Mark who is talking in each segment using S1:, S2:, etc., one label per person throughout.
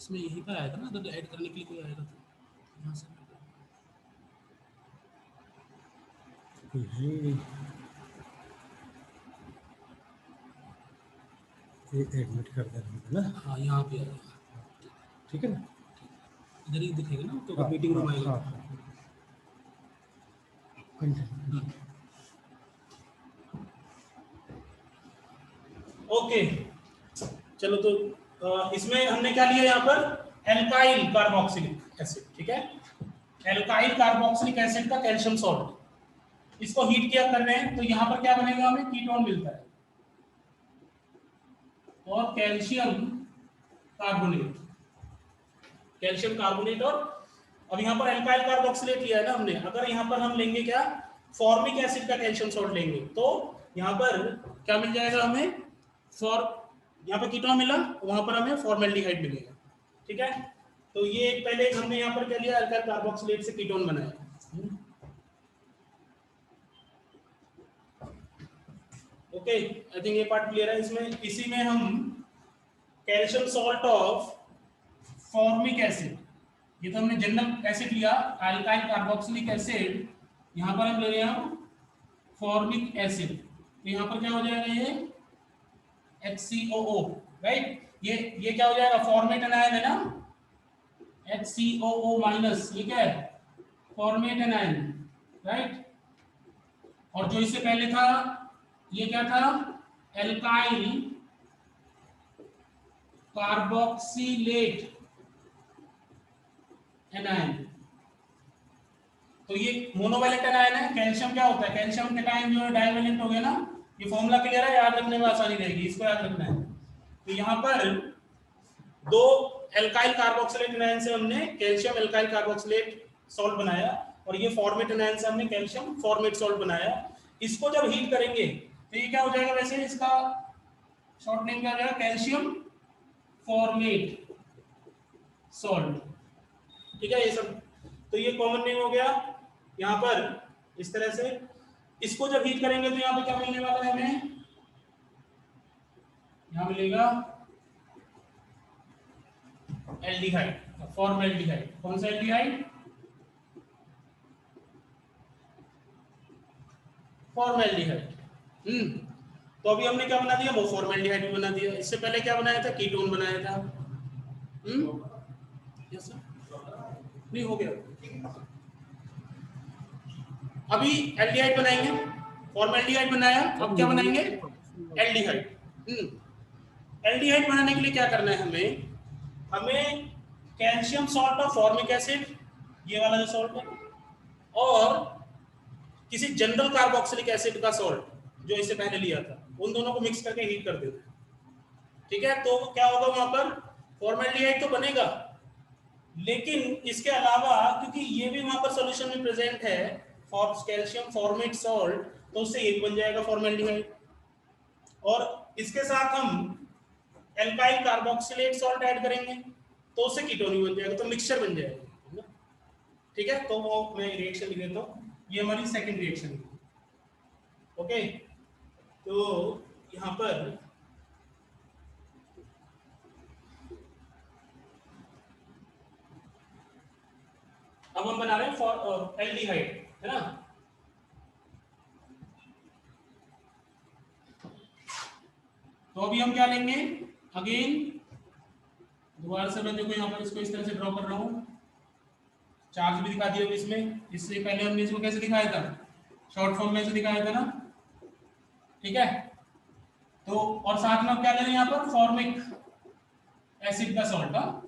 S1: इसमें यहीं पर आएगा ना, अगर ऐड करने के लिए कोई आएगा तो यहाँ से
S2: ये एडमिट कर देना है ना।
S1: हाँ यहाँ पे आएगा,
S2: ठीक है ना,
S1: इधर ही दिखेगा ना तो
S2: हाँ,
S1: मीटिंग रूम
S2: हाँ,
S1: आएगा।
S2: हाँ, कंटिन्यू।
S1: ओके चलो, तो इसमें हमने क्या लिया यहाँ पर एल्काइल कार्बोक्सिलिक एसिड, ठीक है, एल्काइल कार्बोक्सिलिक एसिड का कैल्शियम सॉल्ट, इसको हीट किया कर रहे हैं तो यहाँ पर क्या बनेगा, हमें कीटोन मिलता है और कैल्शियम कार्बोनेट, कैल्शियम कार्बोनेट। और अब यहाँ पर एल्काइल कार्बोक्सिलेट लिया है ना हमने, अगर यहाँ पर हम लेंगे क्या फॉर्मिक एसिड का कैल्शियम सॉल्ट लेंगे तो यहाँ पर क्या मिल जाएगा हमें, यहाँ पर कीटोन मिला, वहां पर हमें फॉर्मेल्डिहाइड मिलेगा, ठीक है। तो ये पहले हमने यहाँ पर क्या लिया, एल्काइल कार्बोक्सिलेट से कीटोन बनाया। ओके आई थिंक ये पार्ट क्लियर है। इसमें इसी में हम calcium salt of formic acid, ये तो हमने जनरल एसिड लिया एल्काइल कार्बोक्सिलिक एसिड, यहाँ पर हम ले रहे हैं फॉर्मिक एसिड, तो यहाँ पर क्या हो जाएगा ये HCOO, राइट, ये क्या हो जाएगा, फॉर्मेट एनायन है ना, HCOO माइनस, ये क्या है फॉर्मेट एनायन, राइट। और जो इससे पहले था ये क्या था, एल्काइल कार्बोक्सिलेट एनायन, तो ये मोनोवैलेंट एनायन है। कैल्शियम क्या होता है, कैल्शियम कैटायन जो है डाइवैलेंट हो गया ना, ये फॉर्मूला क्लियर है, याद रखने में आसानी रहेगी, इसको याद रखना है। तो यहाँ पर दो एल्काइल कार्बोक्सिलेट एनायन से हमने कैल्शियम एल्काइल कार्बोक्सिलेट सॉल्ट बनाया और ये फॉर्मेट एनायन से हमने कैल्शियम फॉर्मेट सॉल्ट बनाया। इसको जब हीट करेंगे तो ये क्या हो जाएगा, वैसे इसका शॉर्ट नेम क्या हो जाएगा, कैल्शियम फॉर्मेट सॉल्ट, ठीक है। ये सब तो ये कॉमन नेम हो गया यहाँ पर इस तरह से। इसको जब हीट करेंगे तो यहाँ पे क्या मिलने वाला है हमें, यहाँ मिलेगा एल्डिहाइड, फॉर्मेल्डिहाइड। कौन सा एल्डिहाइड, फॉर्मेल्डिहाइड। तो अभी हमने क्या बना दिया, वो फॉर्मेल्डिहाइड भी बना दिया। इससे पहले क्या बनाया था, कीटोन बनाया था। यस सर, नहीं हो गया। अभी एल्डिहाइड बनाएंगे, फॉर्मेल्डिहाइड बनाया, अब क्या बनाएंगे एल्डिहाइड। एल्डिहाइड बनाने के लिए क्या करना है हमें calcium salt of formic acid, ये वाला जो सॉल्ट है, और किसी जनरल कार्बोक्सिलिक एसिड का सॉल्ट जो इससे पहले लिया था, उन दोनों को मिक्स करके हीट कर देते हैं, ठीक है। तो क्या होगा, वहां पर फॉर्मेल्डिहाइड तो बनेगा, लेकिन इसके अलावा क्योंकि ये भी वहां पर सॉल्यूशन में प्रेजेंट है कैल्शियम फॉर्मेट सॉल्ट, तो उससे ये बन जाएगा फॉर्मेल्डिहाइड, और इसके साथ हम एल्काइल कार्बोक्सिलेट सॉल्ट ऐड करेंगे तो उससे कीटोन बन जाएगा, तो मिक्सचर बन जाएगा, ठीक है। तो वो मैं रिएक्शन लिख देता हूँ, ये हमारी सेकंड रिएक्शन। ओके तो यहाँ पर अब हम बना रहे हैं एल्डिहाइड, है ना। तो अभी हम क्या लेंगे, अगेन दोबारा से मैं देखो यहाँ पर इसको इस तरह से ड्रॉ कर रहा हूँ, चार्ज भी दिखा दिया इसमें। इससे पहले हमने इसको कैसे दिखाया था, शॉर्ट फॉर्म में से दिखाया था ना, ठीक है। तो और साथ में हम क्या ले रहे हैं यहाँ पर, फॉर्मिक एसिड का सॉल्ट,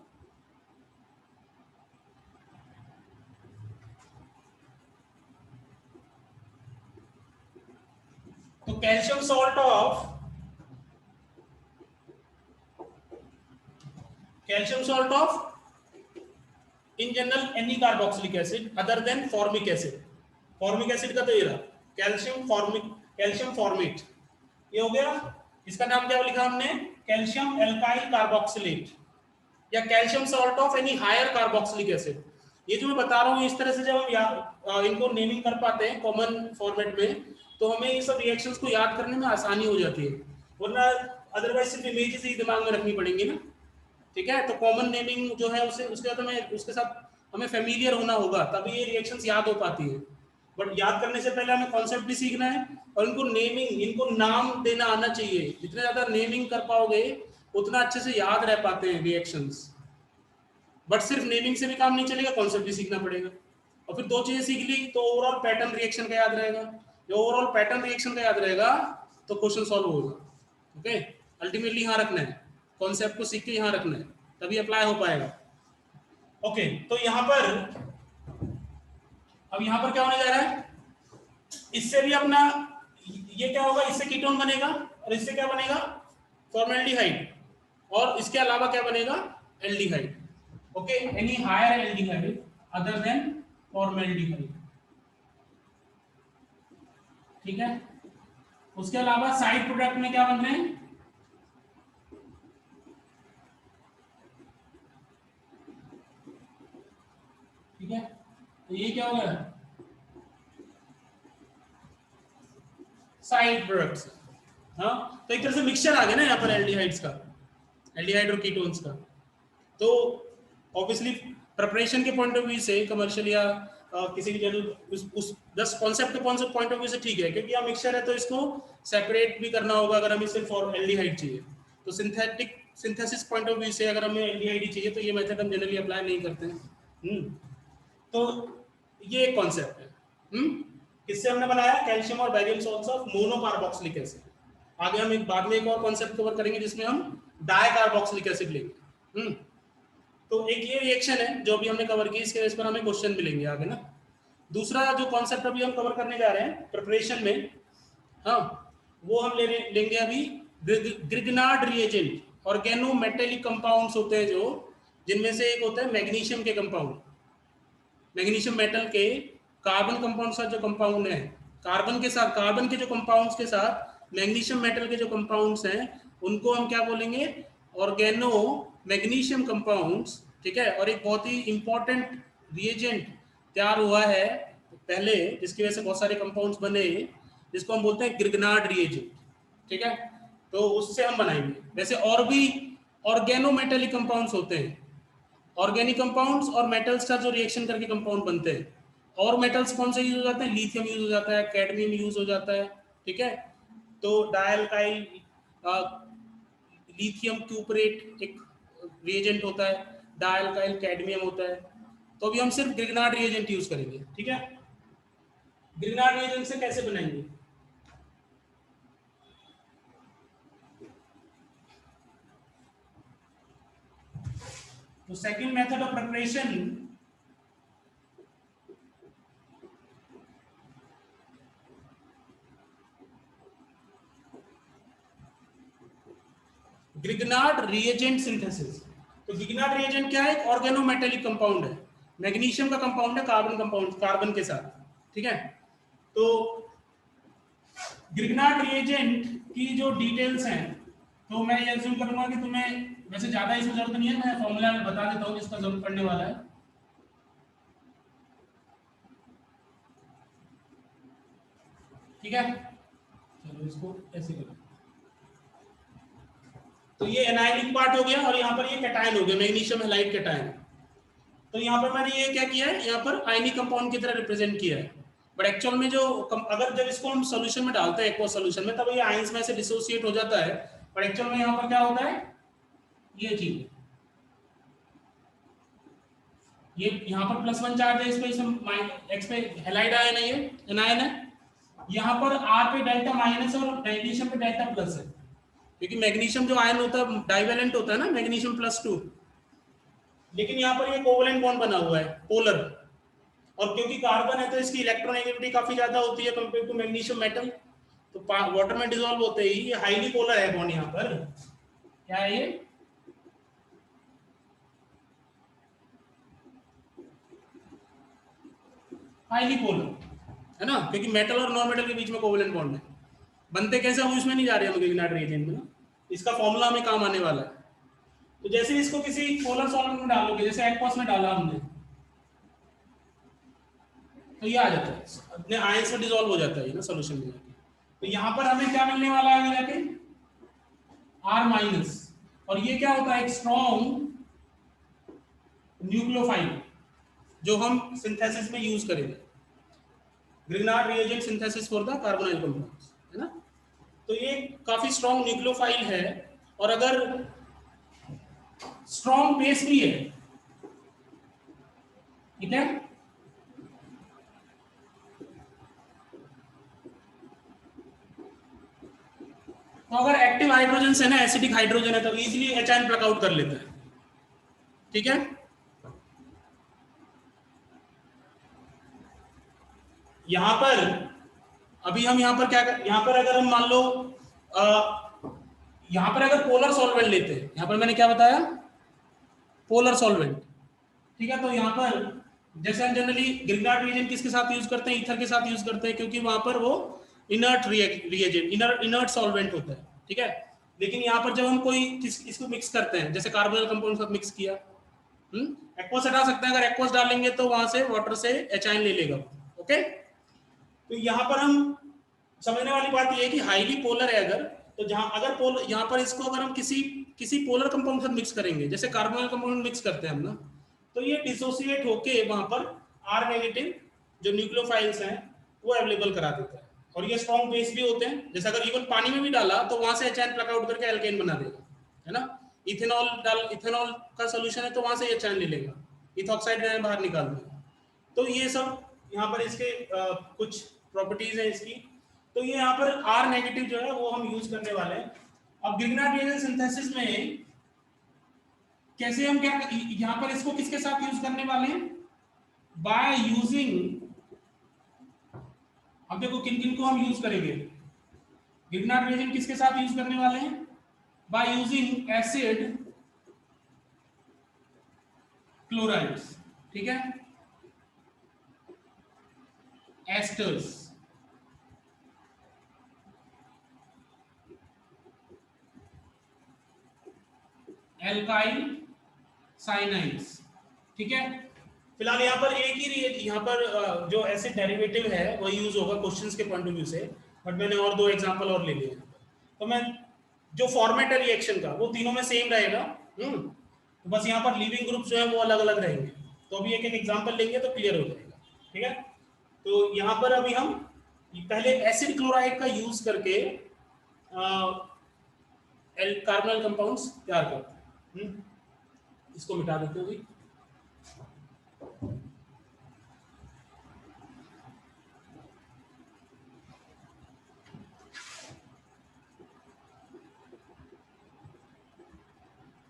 S1: तो calcium salt of in general any carboxylic acid other than formic acid, formic acid का तो ये रहा कैल्शियम फॉर्मेट, ये हो गया। इसका नाम क्या लिखा हमने, कैल्शियम एल्काइल कार्बोक्सिलेट या calcium salt of any higher carboxylic acid. ये जो मैं बता रहा हूँ इस तरह से जब हम इनको नेमिंग कर पाते हैं कॉमन फॉर्मेट में, तो हमें ये सब रिएक्शंस को याद करने में आसानी हो जाती है, वरना अदरवाइज सिर्फ इमेजेस ही दिमाग में रखनी पड़ेंगी ना। ठीक है, तो कॉमन नेमिंग जो है उसे उसके साथ हमें फेमिलियर होना होगा, तभी ये रिएक्शंस याद हो पाती है। बट याद करने से पहले हमें कॉन्सेप्ट भी सीखना है और इनको नाम देना आना चाहिए। जितने ज्यादा नेमिंग कर पाओगे उतना अच्छे से याद रह पाते हैं रिएक्शंस। बट सिर्फ नेमिंग से भी काम नहीं चलेगा, कॉन्सेप्ट भी सीखना पड़ेगा। और फिर दो चीजें सीख ली तो ओवरऑल पैटर्न रिएक्शन का याद रहेगा। जो ओवरऑल पैटर्न रिएक्शन का याद रहेगा तो क्वेश्चन सॉल्व होगा। ओके, अल्टीमेटली यहाँ रखना है, कॉन्सेप्ट को सीख के यहाँ रखना है, तभी अप्लाई हो पाएगा। ओके, तो यहाँ पर अब यहाँ पर क्या होने जा रहा है, इससे भी अपना ये क्या होगा, इससे कीटोन बनेगा और इससे क्या बनेगा, फॉर्मेल्डिहाइड, और इसके अलावा क्या बनेगा, aldehyde. Okay, any higher aldehyde other than formaldehyde. ठीक है, उसके अलावा साइड प्रोडक्ट में क्या बन रहे हैं, ठीक है, तो ये क्या होगा, साइड प्रोडक्ट्स। हाँ, तो एक तरह से मिक्सचर आ गया ना यहाँ पर एल्डिहाइड्स का, एल्डिहाइड और कीटोन्स का। तो ऑब्वियसली प्रिपरेशन के पॉइंट ऑफ व्यू से कमर्शियल या किसी भी जनरल उस जस्ट कॉन्सेप्ट के पॉइंट ऑफ व्यू से ठीक है, क्योंकि यहाँ मिक्सचर है तो इसको सेपरेट भी करना होगा। अगर हमें सिर्फ एल्डिहाइड चाहिए तो सिंथेसिस पॉइंट ऑफ व्यू से अगर हमें एल्डिहाइड ही चाहिए तो ये मेथड हम जनरली अप्लाई नहीं करते हैं। तो ये एक कॉन्सेप्ट है। किससे हमने बनाया, कैल्शियम और barium salts of monocarboxylic acid. आगे हम बाद में एक और कॉन्सेप्ट कवर करेंगे जिसमें हम डाइकार्बोक्सिलिक एसिड लेंगे। तो एक ये रिएक्शन है जो भी हमने कवर की, इसके बेस पर हमें क्वेश्चन मिलेंगे आगे ना। दूसरा जो कॉन्सेप्ट अभी हम कवर करने जा रहे हैं प्रिपरेशन में, हाँ, वो हम लेंगे अभी ग्रिग्नार्ड रिएजेंट। ऑर्गेनोमेटेलिक कंपाउंड्स होते हैं जो, जिनमें से एक होता है मैग्नीशियम के कंपाउंड। मैग्नीशियम मेटल के कार्बन कंपाउंड का जो कंपाउंड है, कार्बन के जो कंपाउंड्स के साथ मैग्नीशियम मेटल के जो कंपाउंड्स हैं उनको हम क्या बोलेंगे, ऑर्गेनो मैग्नीशियम कंपाउंड्स। ठीक है, और एक बहुत ही इंपॉर्टेंट रिएजेंट तैयार हुआ है पहले, जिसकी वजह से बहुत सारे कंपाउंड्स बने, जिसको हम बोलते हैं ग्रिग्नार्ड रिएजेंट। ठीक है, तो उससे हम बनाएंगे। वैसे और भी ऑर्गेनोमेटेलिक कंपाउंड्स होते हैं, ऑर्गेनिक कंपाउंड्स और मेटल्स का जो रिएक्शन करके कंपाउंड बनते हैं। और मेटल्स कौन से यूज हो जाते हैं, लिथियम यूज हो जाता है, कैडमियम यूज हो जाता है। ठीक है, तो डायल्काइल लिथियम क्यूपरेट एक रिएजेंट होता है, डायल्काइल कैडमियम होता है। तो अभी हम सिर्फ ग्रिग्नार्ड रिएजेंट यूज करेंगे। ठीक है, ग्रिग्नार्ड रिएजेंट से कैसे बनाएंगे, तो second method of preparation Grignard reagent synthesis. तो ग्रिग्नार्ड रिएजेंट क्या है, एक ऑर्गेनोमेटेलिक कंपाउंड है, मैग्नीशियम का कंपाउंड है, कार्बन के साथ। ठीक है, तो ग्रिग्नार्ड रिएजेंट की जो डिटेल्स हैं, तो मैं ये अज्यूम करूंगा कि तुम्हें वैसे ज्यादा इसमें जरूरत नहीं है, मैं फॉर्मूला बता देता हूँ जिसका जरूरत पड़ने वाला है। ठीक है, चलो इसको ऐसे करो। तो ये एनायनिक पार्ट हो गया और यहाँ पर ये कैटायन हो गया, मैग्नीशियम हैलाइड कैटायन। तो यहाँ पर मैंने ये क्या किया है, यहाँ पर आयनिक कंपाउंड की तरह रिप्रेजेंट किया है। बट एक्चुअल में जो अगर जब इसको हम सोल्यूशन में डालते हैं एक्वा सोल्यूशन में, तब ये आयंस में से डिसोसिएट हो जाता है। बट एक्चुअल में यहाँ पर क्या होता है, ये चीज, ये यहाँ पर +1 चार्ज है, इस पे एक्स पे हैलाइड आयन है, ये एनायन है। यहाँ पर R पे डेल्टा माइनस और मैग्नीशियम पे डेल्टा प्लस है, क्योंकि मैग्नीशियम जो आयन होता है डाइवेलेंट होता है ना, मैग्नीशियम +2। लेकिन यहाँ पर ये कोवेलेंट बॉन्ड बना हुआ है, पोलर। और क्योंकि कार्बन है तो इसकी इलेक्ट्रोनेगेटिविटी काफी ज्यादा होती है कंपेयर टू मैग्नीशियम मेटल। तो वाटर में डिसॉल्व होते ही ये हाईली पोलर है बॉन्ड। यहाँ पर क्या है, ये हाईली पोलर है ना, क्योंकि मेटल और नॉन मेटल के बीच में कोवेलेंट बॉन्ड है। बनते कैसे हम उसमें नहीं जा रहे हम ग्रिग्नार्ड रिएजेंट में ना, इसका फॉर्मूला हमें काम आने वाला है। तो जैसे इसको किसी पोलर सॉल्वेंट में डालोगे, जैसे एक्वास में डाला हमने, तो ये आ जाता है, अपने आयंस में डिसॉल्व हो जाता है ना सॉल्यूशन में जाके। तो यहाँ पर हमें क्या मिलने वाला है आगे जाके, R-। और ये क्या होता है, एक स्ट्रॉन्ग न्यूक्लियोफाइल जो हम सिंथेसिस में यूज करेंगे, Grignard reagent synthesis for the carbonyl compounds, है ना। तो ये काफी स्ट्रॉन्ग न्यूक्लियोफाइल है, और अगर स्ट्रॉन्ग बेस भी है, ठीक है। तो अगर एक्टिव हाइड्रोजन है ना, एसिडिक हाइड्रोजन है, तो इजीली एचाइन प्लग आउट कर लेता है, ठीक है। यहां पर अभी हम यहां पर क्या कर, यहां पर अगर हम मान लो यहां पर अगर पोलर सॉल्वेंट लेते हैं, यहां पर मैंने क्या बताया, पोलर सॉल्वेंट, ठीक है। तो यहां पर जैसे हम जनरली ग्रिग्नार्ड रिएजेंट किसके साथ यूज करते हैं, ईथर के साथ यूज करते हैं, क्योंकि वहां पर वो इनर्ट रिएजेंट, इनर्ट सॉल्वेंट होता है, ठीक है। लेकिन यहाँ पर जब हम कोई इसको मिक्स करते हैं, जैसे कार्बोनिल कंपाउंड साथ मिक्स किया, एक्वस हटा सकते हैं, अगर एक्वस डालेंगे तो वहां से वाटर से एचाइन ले लेगा, ओके। तो यहाँ पर हम समझने वाली बात यह है कि हाईली पोलर है अगर, तो जहां अगर पोलर, यहाँ पर इसको अगर हम किसी पोलर कंपाउंड से मिक्स करेंगे, जैसे कार्बोनिल कंपाउंड मिक्स करते हैं हम ना, तो ये डिसोसिएट होके वहां पर आर नेगेटिव जो न्यूक्लियोफाइल्स हैं वो अवेलेबल करा देता है, और ये स्ट्रॉन्ग बेस भी होते हैं। जैसे अगर इवन पानी में भी डाला तो वहां से एचाइन प्लग आउट करके एल्केन बना देगा, है ना। इथेनॉल का सोल्यूशन है तो वहां से एचाइन ले लेगा, इथॉक्साइड बाहर निकाल देगा। तो ये सब यहाँ पर इसके कुछ प्रॉपर्टीज है इसकी। तो ये यहाँ पर आर नेगेटिव जो है वो हम यूज करने वाले हैं। अब ग्रिग्नार्ड रिएजेंट सिंथेसिस में कैसे हम क्या यहाँ पर इसको किसके साथ यूज करने वाले हैं, बाय यूजिंग, अब देखो किन किन को हम यूज करेंगे, ग्रिग्नार्ड रिएजेंट किसके साथ यूज करने वाले हैं, बाय यूजिंग एसिड क्लोराइड्स, ठीक है, एस्टर्स, एल्काइल साइनाइड्स, ठीक है। फिलहाल यहाँ पर एक ही यहाँ पर जो एसिड डेरिवेटिव है वो यूज होगा क्वेश्चंस के पॉइंट ऑफ व्यू से, बट मैंने और दो एग्जांपल और ले लिए। तो मैं जो फॉर्मेट है रिएक्शन का वो तीनों में सेम रहेगा, तो बस यहाँ पर लीविंग ग्रुप जो है वो अलग अलग रहेंगे। तो अभी एक एक एग्जांपल लेंगे तो क्लियर हो जाएगा, ठीक है। तो यहाँ पर अभी हम पहले एसिड क्लोराइड का यूज करके कार्बोनिल कंपाउंड्स तैयार करते हैं। इसको मिटा देते हैं अभी।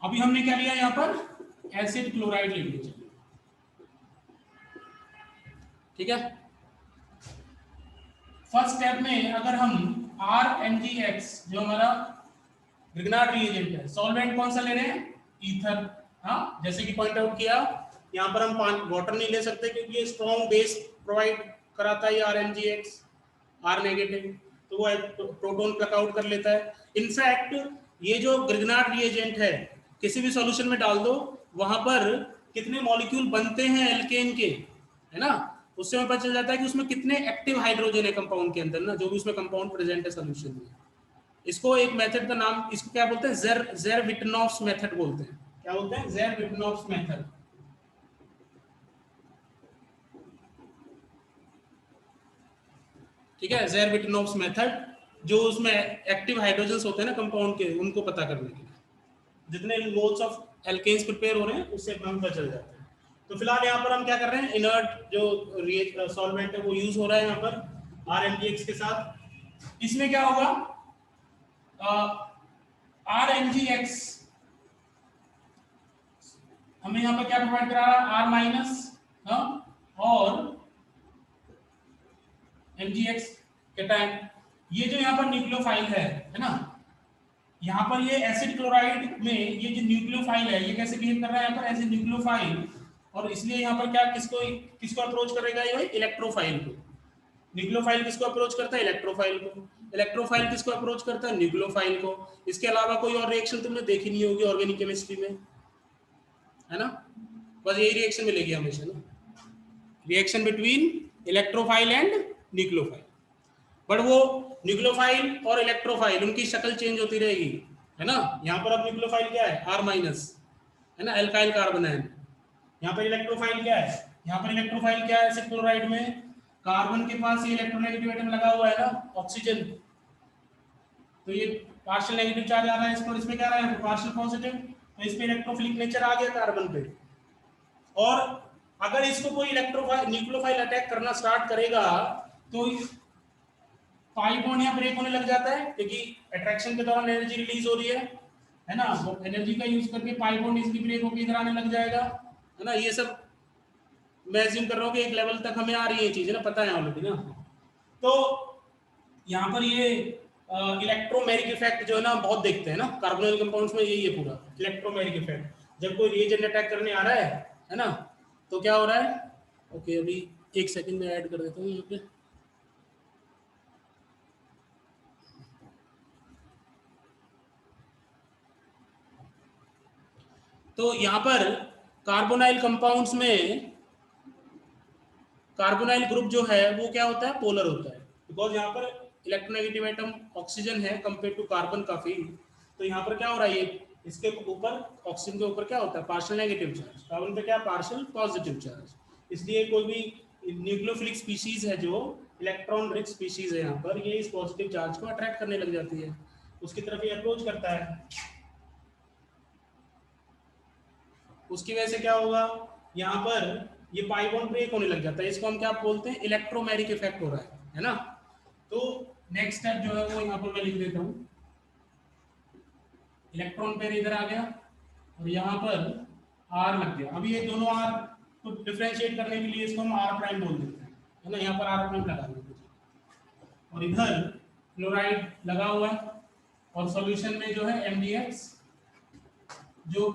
S1: अभी हमने क्या लिया यहाँ पर, एसिड क्लोराइड ले लिया, ठीक है। फर्स्ट स्टेप में अगर हम RNGX जो हमारा ग्रिग्नार्ड रिएजेंट है, सॉल्वेंट कौन सा ले रहे हैं, ईथर, हाँ, जैसे कि पॉइंट आउट किया, यहाँ पर हम वाटर नहीं ले सकते क्योंकि ये स्ट्रॉन्ग बेस प्रोवाइड कराता है RNGX, R नेगेटिव, तो वो प्रोटॉन प्लग आउट कर लेता है। इनफैक्ट ये जो ग्रिग्नार्ड रिएजेंट है किसी भी सॉल्यूशन में डाल दो, वहां पर कितने मॉलिक्यूल बनते हैं एल्केन के, है ना, उससे हमें पता चल जाता है कि उसमें कितने एक्टिव हाइड्रोजन है कंपाउंड के अंदर ना, जो भी उसमें कंपाउंड प्रेजेंट है सॉल्यूशन में। इसको एक मेथड का नाम, इसको क्या बोलते हैं, ज़ेरविटनॉफ्स मेथड बोलते हैं। क्या बोलते हैं, ज़ेरविटनॉफ्स मेथड, ठीक है। ज़ेरविटनॉफ्स मेथड, जो उसमें एक्टिव हाइड्रोजन्स होते हैं ना कंपाउंड के, उनको पता करने के लिए जितने मोल्स ऑफ एल्केन्स प्रिपेयर हो रहे हैं उससे हम पता चल जाता है। तो फिलहाल यहाँ पर हम क्या कर रहे हैं, इनर्ट जो सॉल्वेंट है वो यूज हो रहा है यहाँ पर RNGX के साथ। इसमें क्या होगा, RNGX हमें यहाँ पर क्या प्रोवाइड करा रहा है, R माइनस और MgX कैटायन। ये जो यहाँ पर न्यूक्लियोफाइल है ना, यहाँ पर ये एसिड क्लोराइड में ये जो न्यूक्लियोफाइल है ये कैसे बिहेव कर रहा है यहाँ पर, एज ए न्यूक्लियोफाइल, और इसलिए यहाँ पर क्या किसको किसको अप्रोच करेगा ये, इलेक्ट्रोफाइल को। न्यूक्लियोफाइल किसको अप्रोच करता है, इलेक्ट्रोफाइल को। इलेक्ट्रोफाइल किसको अप्रोच करता है, न्यूक्लियोफाइल को। इसके अलावा कोई और रिएक्शन तुमने देखी नहीं होगी ऑर्गेनिक केमिस्ट्री में, है ना, बस यही रिएक्शन मिलेगी हमेशा ना, reaction between electrophile and nucleophile. But वो न्यूक्लियोफाइल और इलेक्ट्रोफाइल उनकी शक्ल चेंज होती रहेगी, है ना। यहाँ पर अब न्यूक्लियोफाइल क्या है, R माइनस, है ना, एल्काइल कार्बोनाइन। यहाँ पर इलेक्ट्रोफाइल क्या है, यहाँ पर इलेक्ट्रोफाइल क्या है एसिड क्लोराइड में, कार्बन के पास ये इलेक्ट्रोनेगेटिव एटम लगा हुआ है ना ऑक्सीजन, तो ये पार्शियल नेगेटिव चार्ज आ रहा है इस पर, इसमें क्या आ रहा है पार्शियल पॉजिटिव, तो इस पे इलेक्ट्रोफिलिक नेचर आ गया कार्बन पे। और अगर इसको कोई इलेक्ट्रोफाइल न्यूक्लियोफाइल अटैक करना स्टार्ट करेगा तो पाई बॉन्ड यहाँ ब्रेक होने लग जाता है, क्योंकि अट्रैक्शन के दौरान एनर्जी रिलीज हो रही है ना, वो एनर्जी का यूज करके पाई बॉन्ड इजीली ब्रेक होकर इधर आने लग जाएगा, है ना। ये सब मैं अज्यूम कर रहा हूँ कि एक लेवल तक हमें आ रही है चीजें ना, पता है ऑलरेडी ना। तो यहाँ पर ये इलेक्ट्रोमेरिक इफेक्ट जो है ना बहुत देखते हैं ना कार्बोनिल कंपाउंड्स में, यही है पूरा इलेक्ट्रोमेरिक इफेक्ट। जब कोई रिएजेंट अटैक करने आ रहा है ना, तो क्या हो रहा है, ओके अभी एक सेकंड में ऐड कर देता हूँ यहाँ पे। तो यहाँ पर कार्बोनाइल कंपाउंड्स में कार्बोनाइल ग्रुप जो है वो क्या होता है, पोलर होता है, बिकॉज यहाँ पर इलेक्ट्रोनेगेटिव एटम ऑक्सीजन है कंपेयर टू कार्बन काफी, तो यहाँ पर क्या हो रहा है, ये इसके ऊपर ऑक्सीजन के ऊपर क्या होता है पार्शियल नेगेटिव चार्ज, कार्बन पे क्या पार्शियल पॉजिटिव चार्ज, इसलिए कोई भी न्यूक्लियोफिलिक स्पीशीज है जो इलेक्ट्रॉन रिच स्पीशीज है यहाँ पर, ये इस पॉजिटिव चार्ज को अट्रैक्ट करने लग जाती है, उसकी तरफ ये अप्रोच करता है। उसकी वजह से क्या होगा, यहाँ पर ये पाई बॉन्ड ब्रेक होने लग जाता है, इसको हम क्या बोलते हैं इलेक्ट्रोमेरिक इफेक्ट हो रहा है ना। तो नेक्स्ट स्टेप जो है वो यहाँ पर मैं लिख देता हूँ, इलेक्ट्रॉन पेयर इधर आ गया और यहाँ पर आर लग गया। अभी ये दोनों आर को डिफरेंशिएट करने के लिए इसको हम आर प्राइम बोल देते हैं, है ना, यहाँ पर आर प्राइम लगा देंगे और इधर क्लोराइड लगा हुआ है और सॉल्यूशन में जो है MdX जो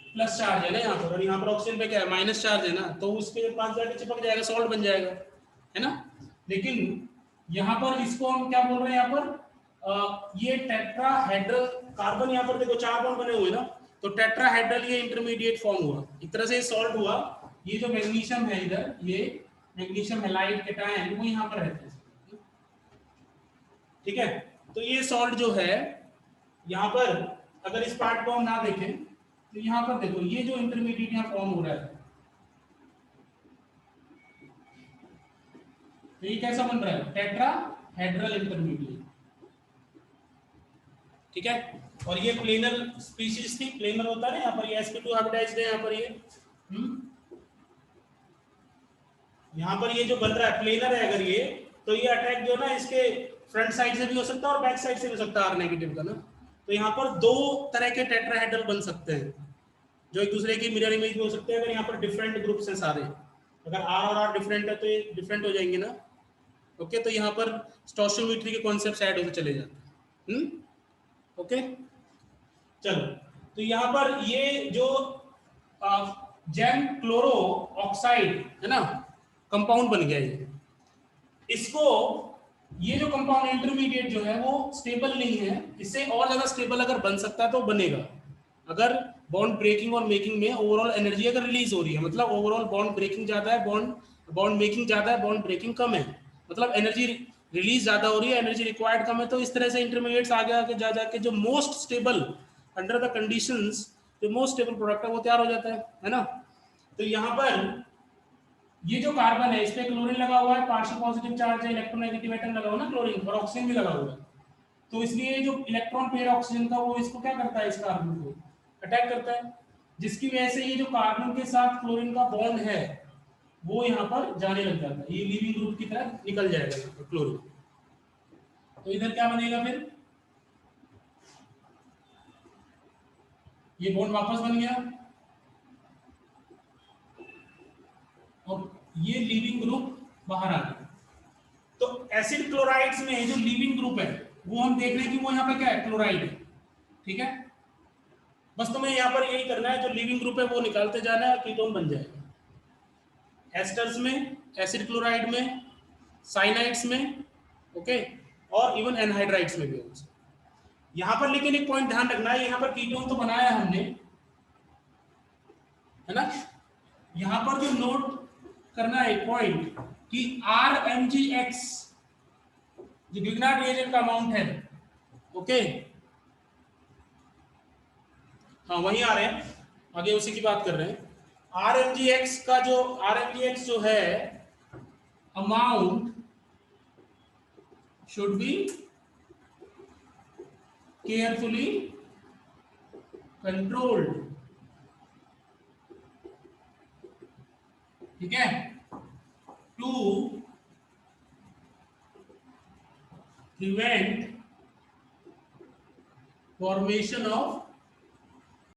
S1: प्लस चार्ज है ना यहाँ पर, और यहाँ पर ऑक्सीजन पे क्या है माइनस चार्ज है ना, तो उसके पास जाके चिपक जाएगा, सॉल्ट बन जाएगा, है ना। लेकिन यहाँ पर इसको हम क्या बोल रहे हैं, यहाँ पर ये टेट्राहेड्रल कार्बन, यहाँ पर देखो 4 बॉन्ड बने हुए ना, तो टेट्राहेड्रल ये इंटरमीडिएट फॉर्म हुआ, एक तरह से सॉल्ट हुआ। ये जो मैग्नीशियम है इधर, ये मैग्नीशियम हैलाइड केटायन वो यहाँ पर रहते हैं, ठीक है। तो ये सॉल्ट जो है यहाँ पर अगर इस पार्ट को हम ना देखें तो यहाँ पर देखो ये जो इंटरमीडिएट यहाँ फॉर्म हो रहा है, तो ये कैसा बन रहा है टेट्राहेड्रल इंटरमीडिएट, ठीक है। और ये प्लेनर स्पीशीज थी, प्लेनर होता है ना यहाँ पर, ये sp2 हाइब्रिडाइज्ड है यहाँ पर ये यहाँ पर ये जो बन रहा है प्लेनर है, अगर ये तो ये अटैक जो ना इसके फ्रंट साइड से भी हो सकता है और बैक साइड से भी हो सकता है आर नेगेटिव का ना, तो यहाँ पर 2 तरह के टेट्राहेड्रल बन सकते हैं जो एक दूसरे की मिरर इमेज में हो सकते हैं। अगर यहाँ पर डिफरेंट ग्रुप्स हैं सारे, अगर आर और आर डिफरेंट है तो ये डिफरेंट हो जाएंगे ना, ओके। तो यहाँ पर स्टोइचियोमेट्री के कॉन्सेप्ट्स ऐड होते चले जाते हैं, ओके। चलो, तो यहाँ पर ये जो जेम क्लोरो ऑक्साइड है ना कंपाउंड बन गया ये, इसको ये जो कंपाउंड इंटरमीडिएट जो है वो स्टेबल नहीं है, इससे और ज्यादा स्टेबल अगर बन सकता है तो बनेगा, अगर बॉन्ड ब्रेकिंग और मेकिंग में ओवरऑल एनर्जी अगर रिलीज हो रही है, मतलब ओवरऑल बॉन्ड ब्रेकिंग ज्यादा है, बॉन्ड मेकिंग ज्यादा है, बॉन्ड ब्रेकिंग कम है, मतलब एनर्जी रिलीज ज्यादा हो रही है, एनर्जी रिक्वायर्ड कम है, तो इस तरह से इंटरमीडिएट्स आगे आगे जा जाके जो most stable under the conditions जो मोस्ट स्टेबल प्रोडक्ट है वो तैयार हो जाता है ना। तो यहाँ पर ये जो कार्बन है इस पे क्लोरीन लगा हुआ है, पार्शियल पॉजिटिव चार्ज है, इलेक्ट्रोनेगेटिव एटम लगा हुआ है ना क्लोरीन, और ऑक्सीजन भी लगा हुआ है, तो इसलिए जो इलेक्ट्रॉन पेयर ऑक्सीजन का वो इसको क्या करता है, इस कार्बन को अटैक करता है, जिसकी वजह से ये जो कार्बन के साथ क्लोरीन का बॉन्ड है वो यहाँ पर जाने लग जाता है, ये लीविंग ग्रुप की तरह निकल जाएगा क्लोरीन, तो इधर क्या बनेगा फिर, ये बॉन्ड वापस बन गया और ये लीविंग ग्रुप बाहर आ गया। तो एसिड क्लोराइड्स में जो लीविंग ग्रुप है वो हम देख रहे हैं कि वो यहाँ पे क्या है क्लोराइड है, ठीक है। बस तुम्हें यहाँ पर यही करना है, जो लीविंग ग्रुप है वो निकालते जाना है, कीटोन बन जाएगा एस्टर्स में, एसिड क्लोराइड में, साइनाइड्स में, ओके, और इवन एनहाइड्राइड्स में भी होगा। यहाँ पर लेकिन एक पॉइंट ध्यान रखना है, यहाँ पर कीटोन तो बनाया हमने, है ना, यहाँ पर जो नोट करना है पॉइंट कि RMgX जो गिग्नार्ड रिएजेंट का अमाउंट है, ओके, हाँ वहीं आ रहे हैं, आगे उसी की बात कर रहे हैं। RMGX का जो RMGX जो है, amount should be carefully controlled, ठीक है, टू प्रिवेंट फॉर्मेशन ऑफ